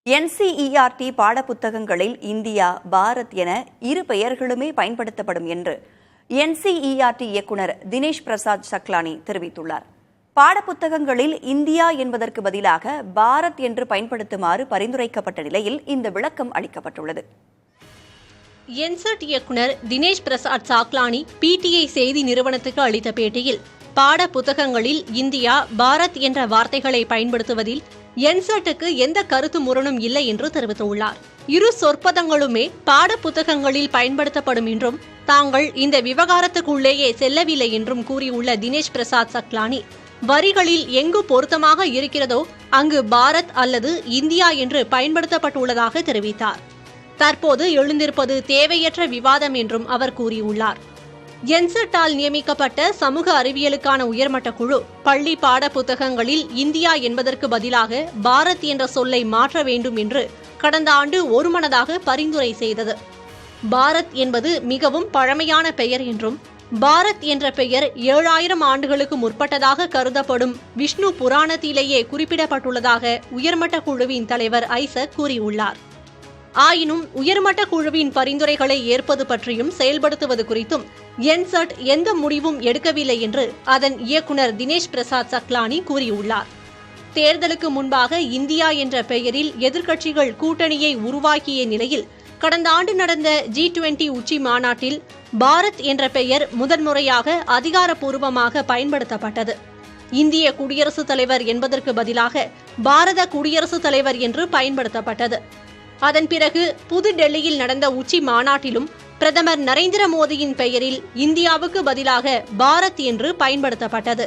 NCERT பாடப்புத்தகங்களில் India, Bharat என இரு பெயர்களுமே பயன்படுத்தப்படும் என்று NCERT இயக்குநர் தினேஷ் பிரசாத் சக்லானி தெரிவித்துள்ளார். பாடப்புத்தகங்களில் இந்தியா என்பதற்கு பதிலாக பாரத் என்று பயன்படுத்துமாறு பரிந்துரைக்கப்பட்ட நிலையில் இந்த விளக்கம் அளிக்கப்பட்டுள்ளது. NCERT இயக்குநர் தினேஷ் பிரசாத் சாக்லானி PTI செய்தி நிறுவனத்துக்கு அளித்த பேட்டியில், பாட புத்தகங்களில் இந்தியா, பாரத் என்ற வார்த்தைகளை பயன்படுத்துவதில் NCERT-க்கு எந்த கருத்து முரணும் இல்லை என்று தெரிவித்துள்ளார். இரு சொற்பதங்களுமே பாட புத்தகங்களில் பயன்படுத்தப்படும் என்றும் தாங்கள் இந்த விவகாரத்துக்குள்ளேயே செல்லவில்லை என்றும் கூறியுள்ள தினேஷ் பிரசாத் சக்லானி, வரிகளில் எங்கு பொருத்தமாக இருக்கிறதோ அங்கு பாரத் அல்லது இந்தியா என்று பயன்படுத்தப்பட்டுள்ளதாக தெரிவித்தார். தற்போது எழுந்திருப்பது தேவையற்ற விவாதம் என்றும் அவர் கூறியுள்ளார். NCERT-ஆல் நியமிக்கப்பட்ட சமூக அறிவியலுக்கான உயர்மட்ட குழு பள்ளி பாட புத்தகங்களில் இந்தியா என்பதற்கு பதிலாக பாரத் என்ற சொல்லை மாற்ற வேண்டும் என்று கடந்த ஆண்டு ஒருமனதாக பரிந்துரை செய்தது. பாரத் என்பது மிகவும் பழமையான பெயர் என்றும், பாரத் என்ற பெயர் 7000 ஆண்டுகளுக்கு முற்பட்டதாக கருதப்படும் விஷ்ணு புராணத்திலேயே குறிப்பிடப்பட்டுள்ளதாக உயர்மட்ட குழுவின் தலைவர் ஐசக் கூறியுள்ளார். ஆயினும் உயர்மட்ட குழுவின் பரிந்துரைகளை ஏற்பது பற்றியும் செயல்படுத்துவது குறித்தும் NCERT எந்த முடிவும் எடுக்கவில்லை என்று அதன் இயக்குநர் தினேஷ் பிரசாத் சக்லானி கூறியுள்ளார். தேர்தலுக்கு முன்பாக இந்தியா என்ற பெயரில் எதிர்க்கட்சிகள் கூட்டணியை உருவாக்கிய நிலையில் கடந்த ஆண்டு நடந்த G20 உச்சி மாநாட்டில் பாரத் என்ற பெயர் முதன்முறையாக அதிகாரப்பூர்வமாக பயன்படுத்தப்பட்டது. இந்திய குடியரசுத் தலைவர் என்பதற்கு பதிலாக பாரத குடியரசுத் தலைவர் என்று பயன்படுத்தப்பட்டது. அதன் பிறகு புது டெல்லியில் நடந்த உச்சி மாநாட்டிலும் பிரதமர் நரேந்திர மோடியின் பெயரில் இந்தியாவுக்கு பதிலாக பாரத் என்று பயன்படுத்தப்பட்டது.